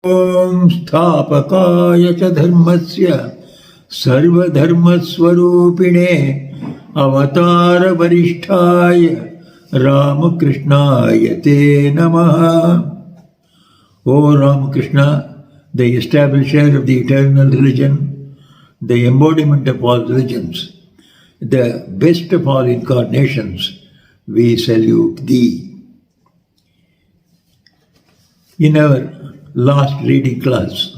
Om Sthapakaya cha dharmasya sarvadharmaswarupine avatara varishtaya Ramakrishnaya te namaha. O Ramakrishna, the establisher of the eternal religion, the embodiment of all religions, the best of all incarnations, we salute thee. In our last reading class,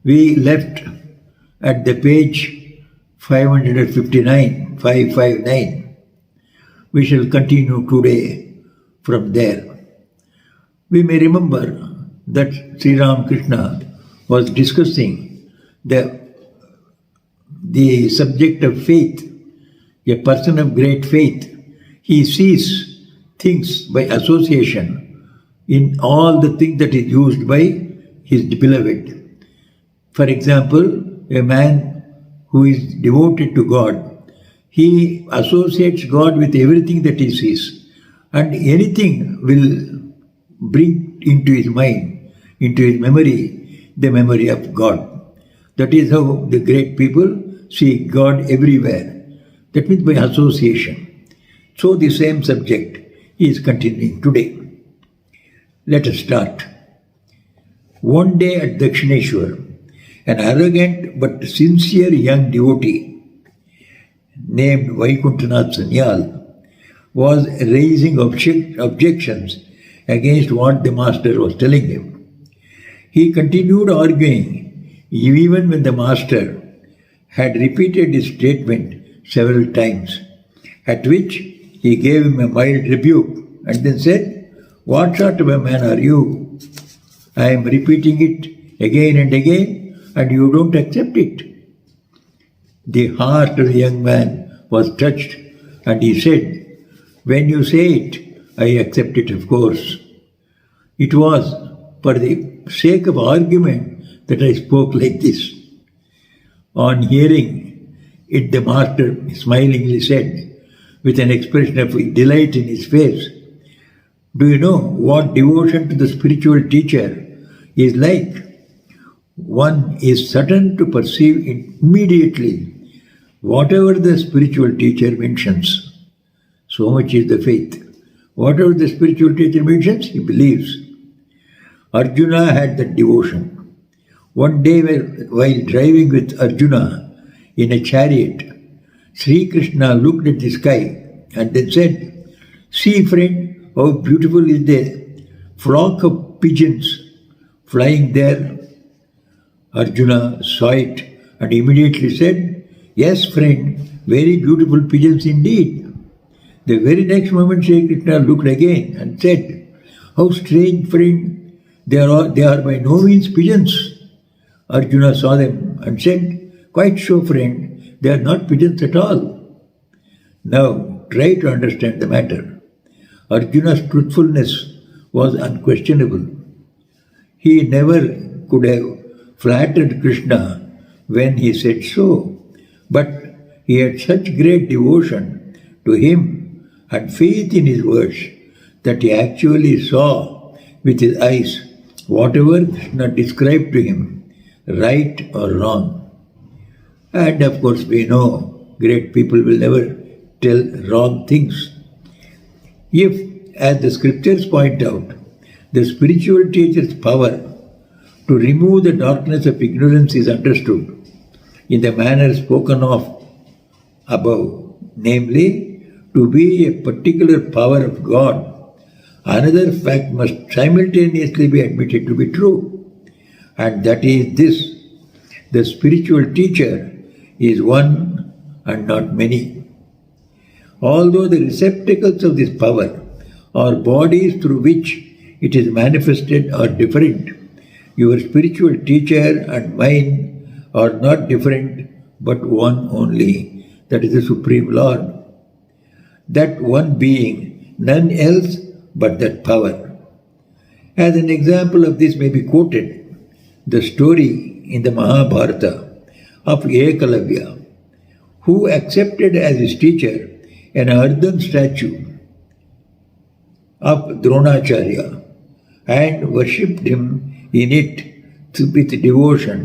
we left at the page 559. We shall continue today from there. We may remember that Sri Ramakrishna was discussing the subject of faith. A person of great faith, he sees things by association in all the things that is used by his beloved. For example, a man who is devoted to God, he associates God with everything that he sees, and anything will bring into his mind, into his memory, the memory of God. That is how the great people see God everywhere. That means by association. So the same subject is continuing today. Let us start. One day at Dakshineshwar, an arrogant but sincere young devotee named Vaikunthanath Sanyal was raising objections against what the master was telling him. He continued arguing even when the master had repeated his statement several times, at which he gave him a mild rebuke and then said, "What sort of a man are you? I am repeating it again and again, and you don't accept it." The heart of the young man was touched, and he said, "When you say it, I accept it, of course. It was for the sake of argument that I spoke like this." On hearing it, the master smilingly said, with an expression of delight in his face, "Do you know what devotion to the spiritual teacher is like? One is certain to perceive immediately whatever the spiritual teacher mentions." So much is the faith. Whatever the spiritual teacher mentions, he believes. Arjuna had that devotion. One day while driving with Arjuna in a chariot, Sri Krishna looked at the sky and then said, "See, friend, how beautiful is the flock of pigeons flying there." Arjuna saw it and immediately said, "Yes, friend, very beautiful pigeons indeed." The very next moment Sri Krishna looked again and said, "How strange, friend, they are by no means pigeons." Arjuna saw them and said, "Quite so, friend, they are not pigeons at all." Now, try to understand the matter. Arjuna's truthfulness was unquestionable. He never could have flattered Krishna when he said so, but he had such great devotion to him and faith in his words that he actually saw with his eyes whatever Krishna described to him, right or wrong. And of course we know great people will never tell wrong things. If, as the scriptures point out, the spiritual teacher's power to remove the darkness of ignorance is understood in the manner spoken of above, namely, to be a particular power of God, another fact must simultaneously be admitted to be true, and that is this: the spiritual teacher is one and not many. Although the receptacles of this power or bodies through which it is manifested are different, your spiritual teacher and mine are not different but one only, that is the Supreme Lord. That one being, none else but that power. As an example of this may be quoted the story in the Mahabharata of Ekalavya, who accepted as his teacher an earthen statue of Dronacharya and worshipped him in it with devotion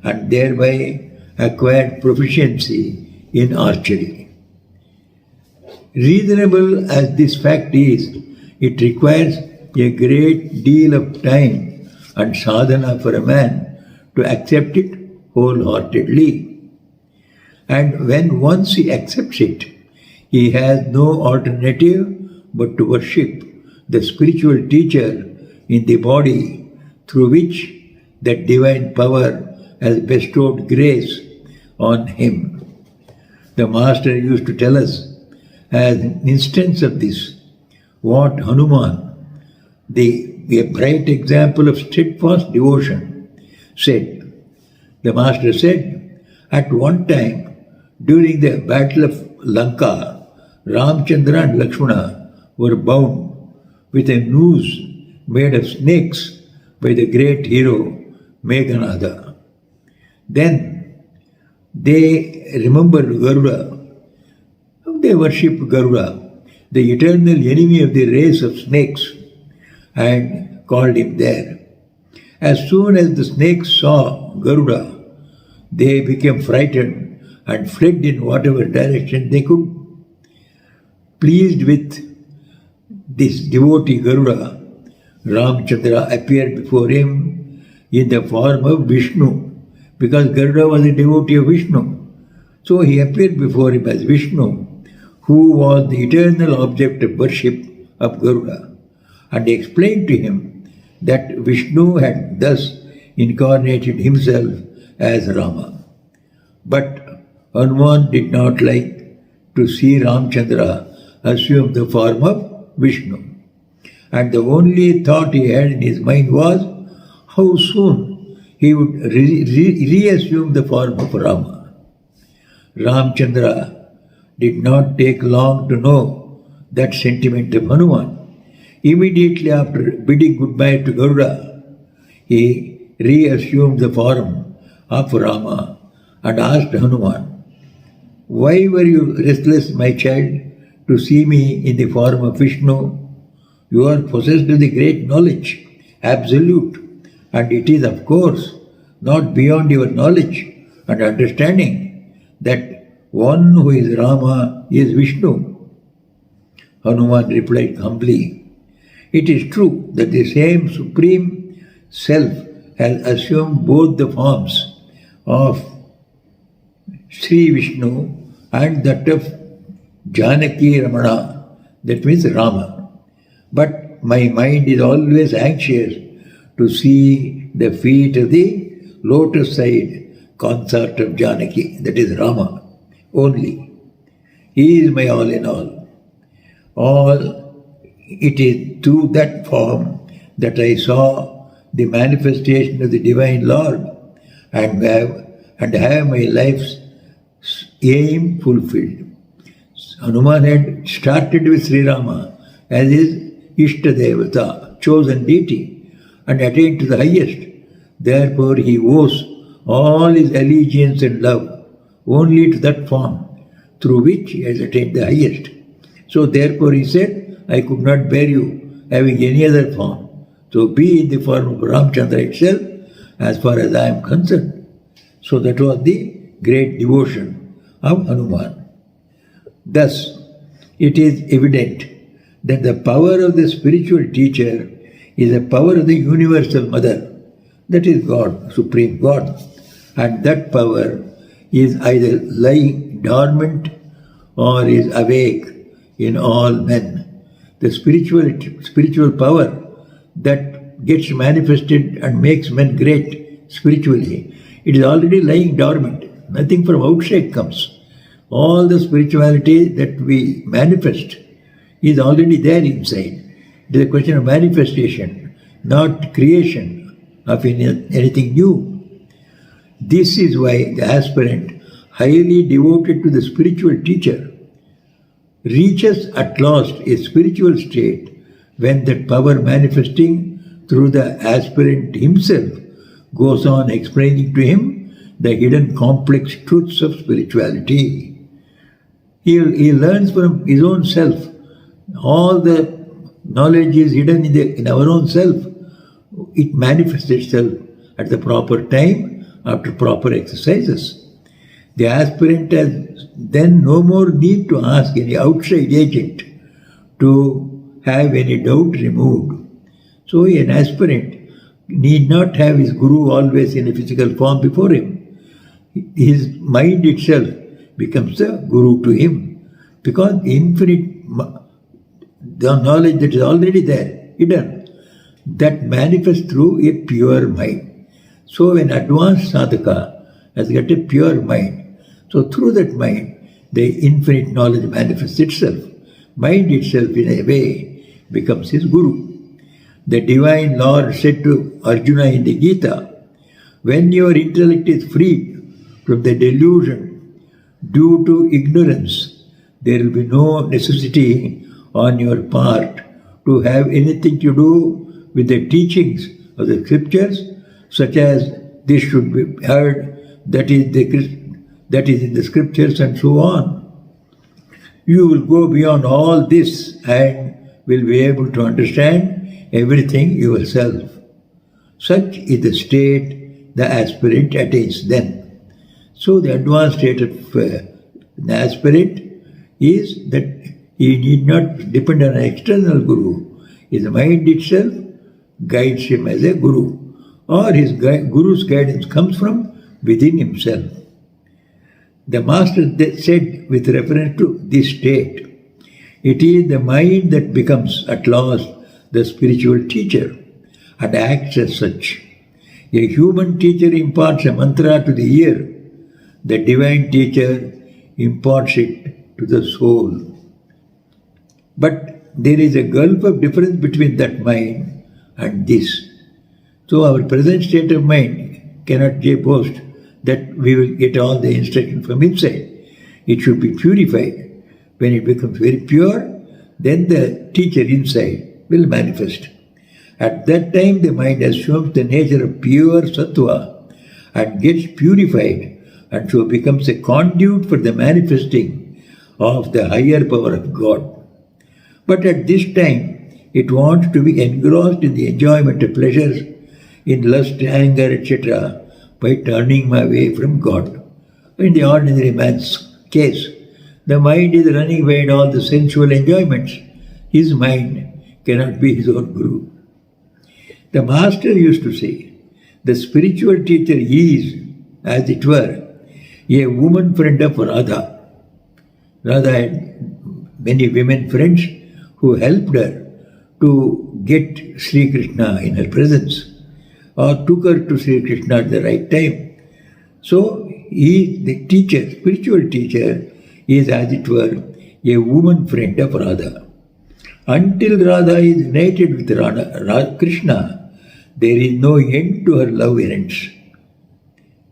and thereby acquired proficiency in archery. Reasonable as this fact is, it requires a great deal of time and sadhana for a man to accept it wholeheartedly. And when once he accepts it, he has no alternative but to worship the spiritual teacher in the body through which that divine power has bestowed grace on him. The Master used to tell us as an instance of this what Hanuman, a bright example of steadfast devotion, said. The Master said, at one time during the battle of Lanka, Ramchandra and Lakshmana were bound with a noose made of snakes by the great hero Meghanada. Then they remembered Garuda. They worshipped Garuda, the eternal enemy of the race of snakes, and called him there. As soon as the snakes saw Garuda, they became frightened and fled in whatever direction they could. Pleased with this devotee Garuda, Ramchandra appeared before him in the form of Vishnu, because Garuda was a devotee of Vishnu. So he appeared before him as Vishnu, who was the eternal object of worship of Garuda, and explained to him that Vishnu had thus incarnated himself as Rama. But Hanuman did not like to see Ramchandra assume the form of Vishnu, and the only thought he had in his mind was how soon he would reassume the form of Rama. Ramchandra did not take long to know that sentiment of Hanuman. Immediately after bidding goodbye to Garuda, he reassumed the form of Rama and asked Hanuman, "Why were you restless, my child, to see me in the form of Vishnu? You are possessed of the great knowledge, absolute, and it is, of course, not beyond your knowledge and understanding that one who is Rama is Vishnu." Hanuman replied humbly, "It is true that the same Supreme Self has assumed both the forms of Sri Vishnu and that of Janaki Ramana, that means Rama. But my mind is always anxious to see the feet of the lotus-side consort of Janaki, that is Rama, only. He is my all in all. It is through that form that I saw the manifestation of the Divine Lord and have my life's aim fulfilled." Hanuman had started with Sri Rama as his Ishtadevata, chosen deity, and attained to the highest. Therefore he owes all his allegiance and love only to that form through which he has attained the highest. So therefore he said, "I could not bear you having any other form. So be in the form of Ramchandra itself as far as I am concerned." So that was the great devotion of Hanuman. Thus, it is evident that the power of the spiritual teacher is the power of the universal mother, that is God, Supreme God, and that power is either lying dormant or is awake in all men. The spiritual power that gets manifested and makes men great spiritually, it is already lying dormant. Nothing from outside comes. All the spirituality that we manifest is already there inside. It is a question of manifestation, not creation of anything new. This is why the aspirant, highly devoted to the spiritual teacher, reaches at last a spiritual state when that power manifesting through the aspirant himself goes on explaining to him the hidden complex truths of spirituality. He learns from his own self. All the knowledge is hidden in our own self. it manifests itself at the proper time after proper exercises. The aspirant has then no more need to ask any outside agent to have any doubt removed. So an aspirant need not have his guru always in a physical form before him. His mind itself becomes the guru to him, because the knowledge that is already there, hidden, that manifests through a pure mind. So an advanced sadhaka has got a pure mind. So through that mind, the infinite knowledge manifests itself. Mind itself, in a way, becomes his guru. The Divine Lord said to Arjuna in the Gita, when your intellect is freed from the delusion due to ignorance, there will be no necessity on your part to have anything to do with the teachings of the scriptures, such as this should be heard, that is in the scriptures, and so on. You will go beyond all this and will be able to understand everything yourself. Such is the state the aspirant attains then. So the advanced state of the aspirant is that he need not depend on an external guru. His mind itself guides him as a guru, or his guru's guidance comes from within himself. The master said with reference to this state, it is the mind that becomes at last the spiritual teacher and acts as such. A human teacher imparts a mantra to the ear. The divine teacher imparts it to the soul. But there is a gulf of difference between that mind and this. So our present state of mind cannot boast that we will get all the instruction from inside. It should be purified. When it becomes very pure, then the teacher inside will manifest. At that time, the mind assumes the nature of pure sattva and gets purified, and so becomes a conduit for the manifesting of the higher power of God. But at this time, it wants to be engrossed in the enjoyment of pleasures, in lust, anger, etc., by turning my way from God. In the ordinary man's case, the mind is running behind all the sensual enjoyments. His mind cannot be his own guru. The master used to say, the spiritual teacher is, as it were, a woman friend of Radha. Radha had many women friends who helped her to get Sri Krishna in her presence, or took her to Sri Krishna at the right time. So he, the teacher, spiritual teacher, is, as it were, a woman friend of Radha. Until Radha is united with Krishna, there is no end to her love errands.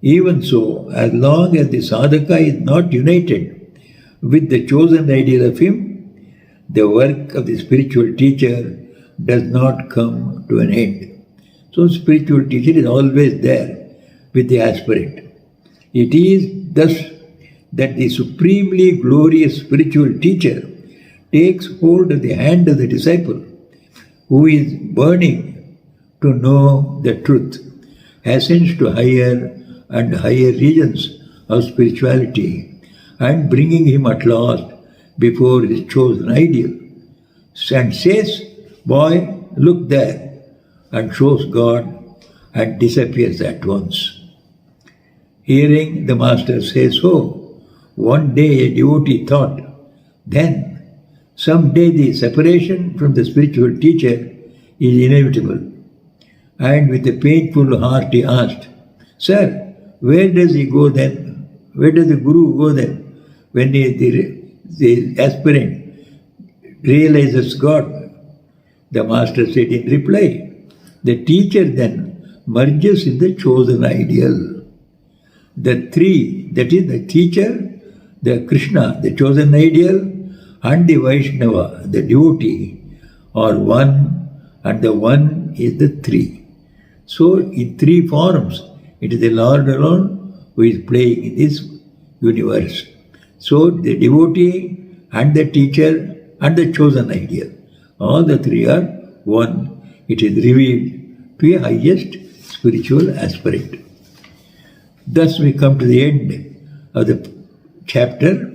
Even so, as long as the sadhaka is not united with the chosen ideal of him, the work of the spiritual teacher does not come to an end. So spiritual teacher is always there with the aspirant. It is thus that the supremely glorious spiritual teacher takes hold of the hand of the disciple who is burning to know the truth, ascends to higher and higher regions of spirituality, and bringing him at last before his chosen ideal, and says, boy, look there, and shows God and disappears at once. Hearing the master say so, one day a devotee thought, then some day the separation from the spiritual teacher is inevitable. And with a painful heart he asked, Sir, where does he go then? Where does the guru go then? When the aspirant realizes God? The master said in reply, the teacher then merges in the chosen ideal. The three, that is the teacher, the Krishna, the chosen ideal, and the Vaishnava, the devotee, are one, and the one is the three. So in three forms, it is the Lord alone who is playing in this universe. So the devotee and the teacher and the chosen ideal, all the three are one. It is revealed to a highest spiritual aspirant. Thus we come to the end of the chapter.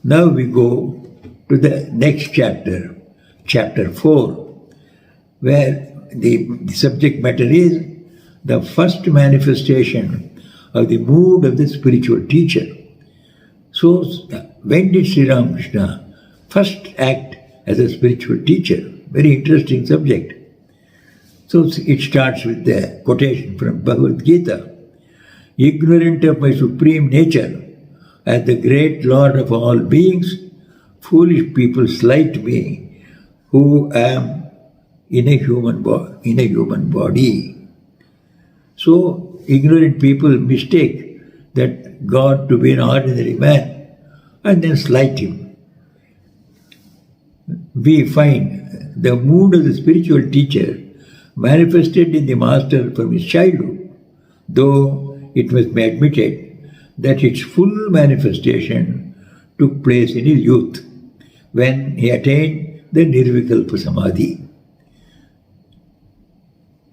Now we go to the next chapter, chapter 4, where the subject matter is the first manifestation of the mood of the spiritual teacher. So, when did Sri Ramakrishna first act as a spiritual teacher? Very interesting subject. So, it starts with the quotation from Bhagavad Gita. Ignorant of my supreme nature, as the great Lord of all beings, foolish people slight me, who am in a human body. So, ignorant people mistake that God to be an ordinary man and then slight him. We find the mood of the spiritual teacher manifested in the master from his childhood, though it must be admitted that its full manifestation took place in his youth, when he attained the Nirvikalpa Samadhi.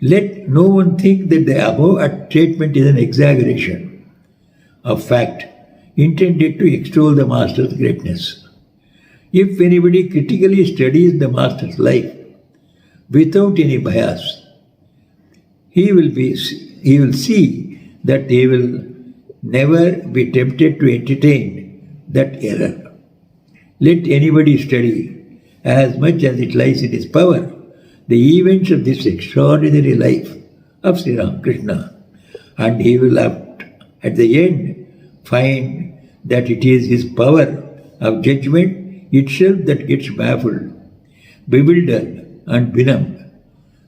Let no one think that the above statement is an exaggeration of fact intended to extol the master's greatness. If anybody critically studies the master's life without any bias, he will see that he will never be tempted to entertain that error. Let anybody study as much as it lies in his power the events of this extraordinary life of Sri Ramakrishna, and he will at the end find that it is his power of judgment itself that gets baffled, bewildered and benumbed.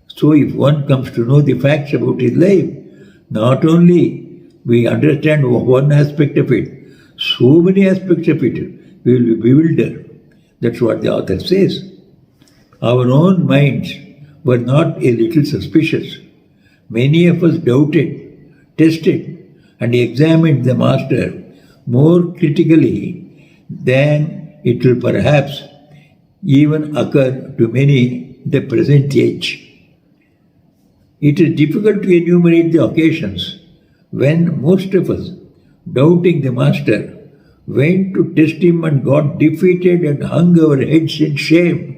So if one comes to know the facts about his life, not only we understand one aspect of it, so many aspects of it, we will be bewildered. That's what the author says. Our own minds were not a little suspicious. Many of us doubted, tested, and examined the master more critically than it will perhaps even occur to many in the present age. It is difficult to enumerate the occasions when most of us, doubting the master, went to test him and got defeated and hung our heads in shame.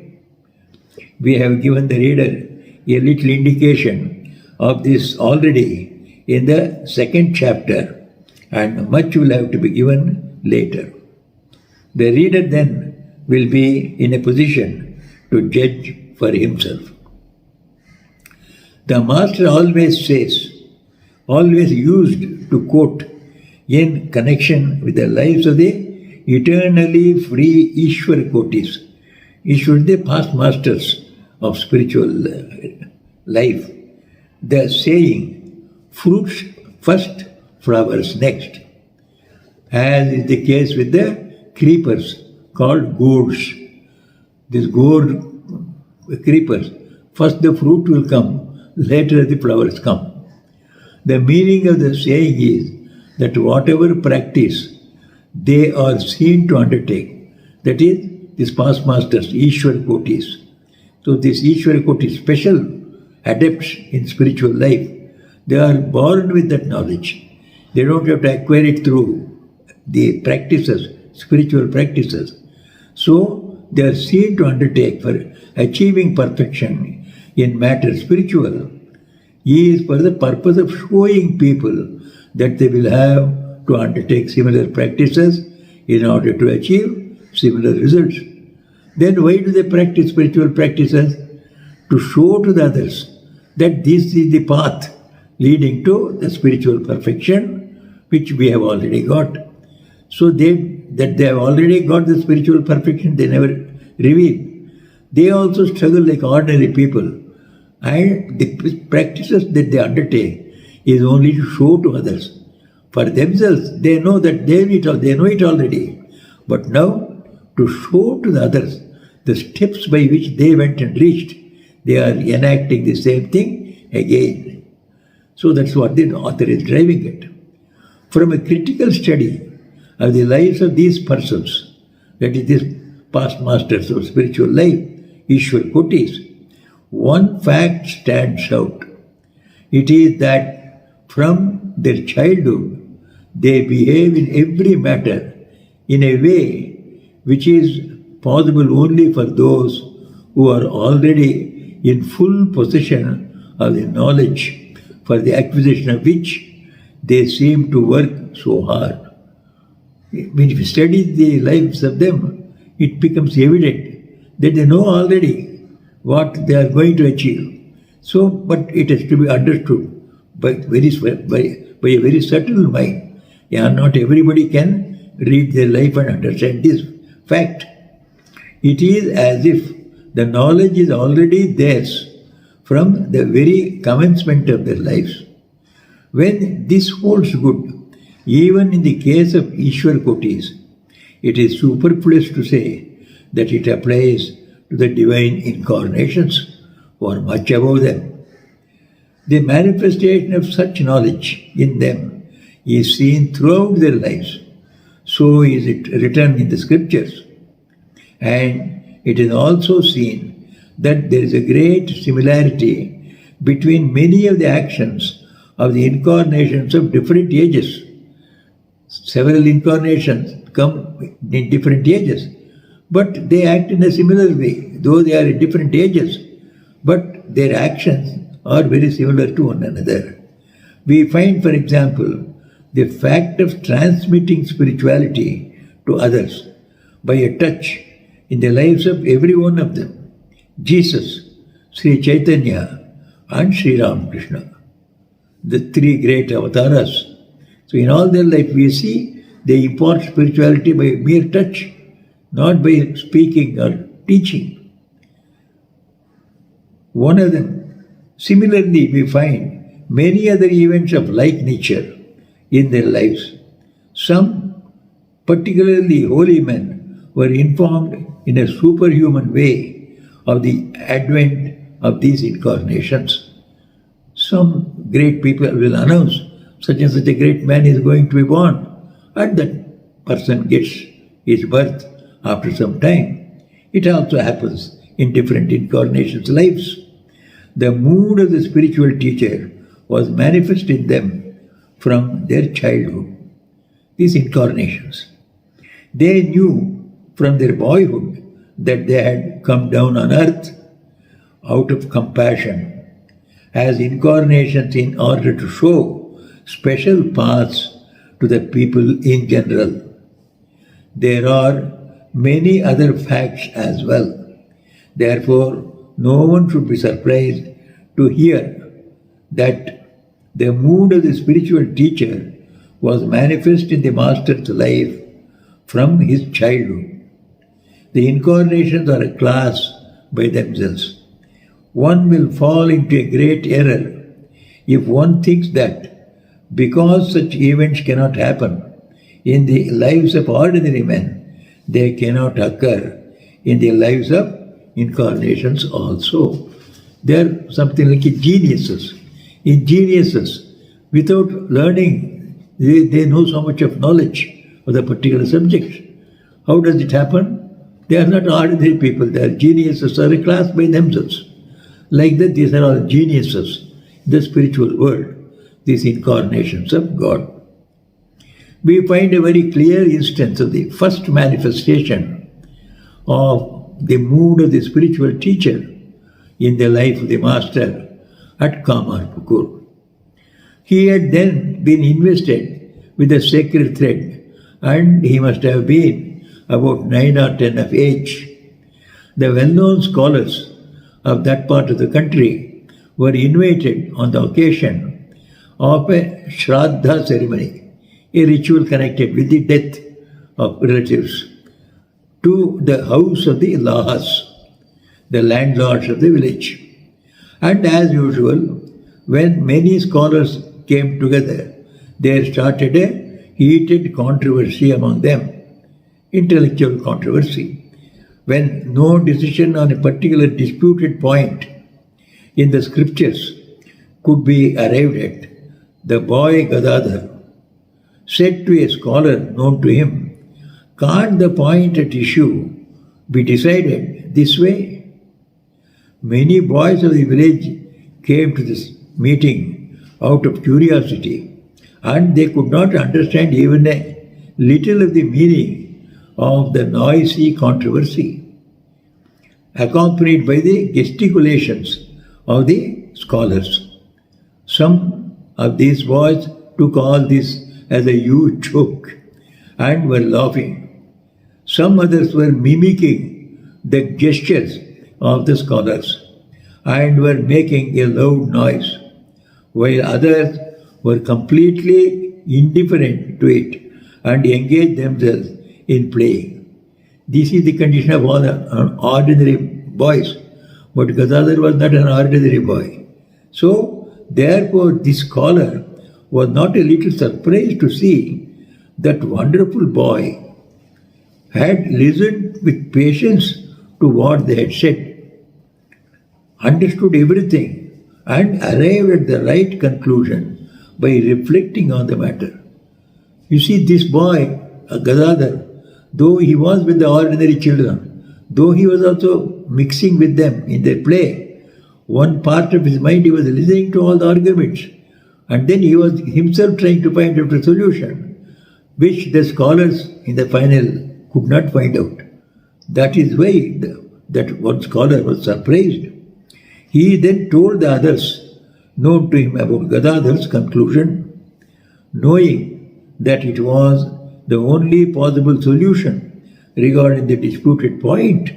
We have given the reader a little indication of this already in the second chapter, and much will have to be given later. The reader then will be in a position to judge for himself. The master always used to quote in connection with the lives of the eternally free Ishwar Kotis, Ishwar, the past masters of spiritual life, the saying, fruits first, flowers next, as is the case with the creepers called gourds. These gourd creepers, first the fruit will come, later the flowers come. The meaning of the saying is that whatever practice they are seen to undertake, that is, these past masters, Ishwar Kotis. So this Ishwar Koti, special adepts in spiritual life, they are born with that knowledge. They don't have to acquire it through the practices, spiritual practices. So they are seen to undertake for achieving perfection in matters spiritual is for the purpose of showing people that they will have to undertake similar practices in order to achieve similar results. Then why do they practice spiritual practices? To show to the others that this is the path leading to the spiritual perfection which we have already got. So that they have already got the spiritual perfection, they never reveal. They also struggle like ordinary people. And the practices that they undertake is only to show to others. For themselves, they know that they know it already. But now, to show to the others the steps by which they went and reached, they are enacting the same thing again. So that's what the author is driving at. From a critical study of the lives of these persons, that is, these past masters of spiritual life, Ishwar Kotis, one fact stands out. It is that from their childhood they behave in every matter in a way which is possible only for those who are already in full possession of the knowledge for the acquisition of which they seem to work so hard. When you study the lives of them, it becomes evident that they know already what they are going to achieve. So, but it has to be understood by a very subtle mind. Yeah, not everybody can read their life and understand this fact. It is as if the knowledge is already theirs from the very commencement of their lives. When this holds good, even in the case of Ishwar Kotis, it is superfluous to say that it applies to the divine incarnations who are much above them. The manifestation of such knowledge in them is seen throughout their lives. So is it written in the scriptures. And it is also seen that there is a great similarity between many of the actions of the incarnations of different ages. Several incarnations come in different ages, but they act in a similar way, though they are in different ages, but their actions are very similar to one another. We find, for example, the fact of transmitting spirituality to others by a touch in the lives of every one of them. Jesus, Sri Chaitanya, and Sri Ramakrishna, the three great avatars. So in all their life we see they impart spirituality by mere touch, not by speaking or teaching. One of them. Similarly, we find many other events of like nature in their lives. Some, particularly holy men, were informed in a superhuman way of the advent of these incarnations. Some great people will announce such and such a great man is going to be born, and that person gets his birth after some time. It also happens in different incarnations' lives. The mood of the spiritual teacher was manifest in them from their childhood, these incarnations. They knew from their boyhood that they had come down on earth out of compassion as incarnations in order to show special paths to the people in general. There are many other facts as well. Therefore, no one should be surprised to hear that the mood of the spiritual teacher was manifest in the master's life from his childhood. The incarnations are a class by themselves. One will fall into a great error if one thinks that because such events cannot happen in the lives of ordinary men, they cannot occur in the lives of incarnations also. They are something like geniuses. In geniuses, without learning, they know so much of knowledge of the particular subject. How does it happen? They are not ordinary people. They are geniuses, are a class by themselves. Like that, these are all geniuses in the spiritual world, these incarnations of God. We find a very clear instance of the first manifestation of the mood of the spiritual teacher in the life of the master at Kamarpukur. He had then been invested with a sacred thread, and he must have been about 9 or 10 of age. The well-known scholars of that part of the country were invited on the occasion of a Shraddha ceremony, a ritual connected with the death of relatives, to the house of the Lahas, the landlords of the village. And as usual, when many scholars came together, there started a heated controversy among them, intellectual controversy. When no decision on a particular disputed point in the scriptures could be arrived at, the boy Gadadhar said to a scholar known to him, "Can't the point at issue be decided this way?" Many boys of the village came to this meeting out of curiosity, and they could not understand even a little of the meaning of the noisy controversy, accompanied by the gesticulations of the scholars. Some of these boys took all this as a huge joke and were laughing. Some others were mimicking the gestures of the scholars and were making a loud noise, while others were completely indifferent to it and engaged themselves in playing. This is the condition of all ordinary boys, but Gadadhar was not an ordinary boy. So, therefore, this scholar was not a little surprised to see that wonderful boy had listened with patience to what they had said, understood everything, and arrived at the right conclusion by reflecting on the matter. You see, this boy, Gadadhar, though he was with the ordinary children, though he was also mixing with them in their play, one part of his mind he was listening to all the arguments, and then he was himself trying to find out a solution, which the scholars in the final could not find out. That is why that one scholar was surprised. He then told the others known to him about Gadadhar's conclusion, knowing that it was the only possible solution regarding the disputed point.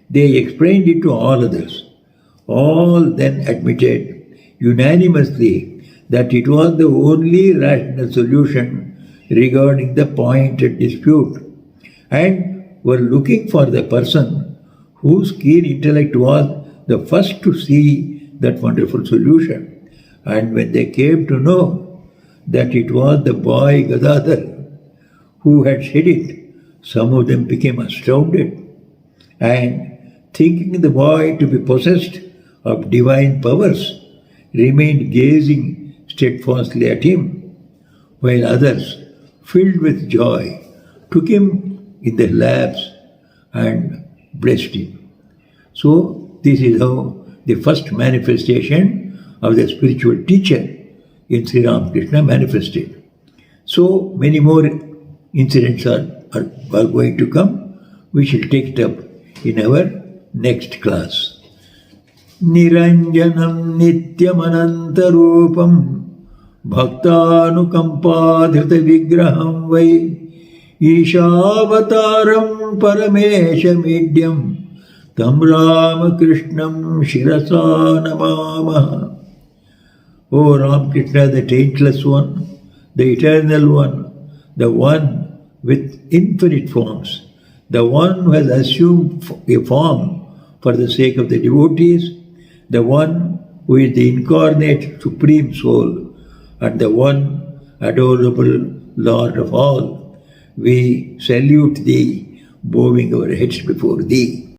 They explained it to all others. All then admitted unanimously that it was the only rational solution regarding the point at dispute, and were looking for the person whose keen intellect was the first to see that wonderful solution. And when they came to know that it was the boy Gadadhar who had said it, some of them became astounded, and thinking the boy to be possessed of divine powers, remained gazing steadfastly at him, while others, filled with joy, took him in their laps and blessed him. So, this is how the first manifestation of the spiritual teacher in Sri Ramakrishna manifested. So, many more incidents are going to come. We shall take it up in our next class. Niranjanam nityamanantarupam bhaktanukampadhrita vigraham vai Ishavataram parameshamidhyam tam Ramakrishnam shirasa namamaha. O Ramakrishna, the taintless one, the eternal one, the one with infinite forms, the one who has assumed a form for the sake of the devotees, the one who is the incarnate supreme soul, and the one adorable Lord of all. We salute thee, bowing our heads before thee.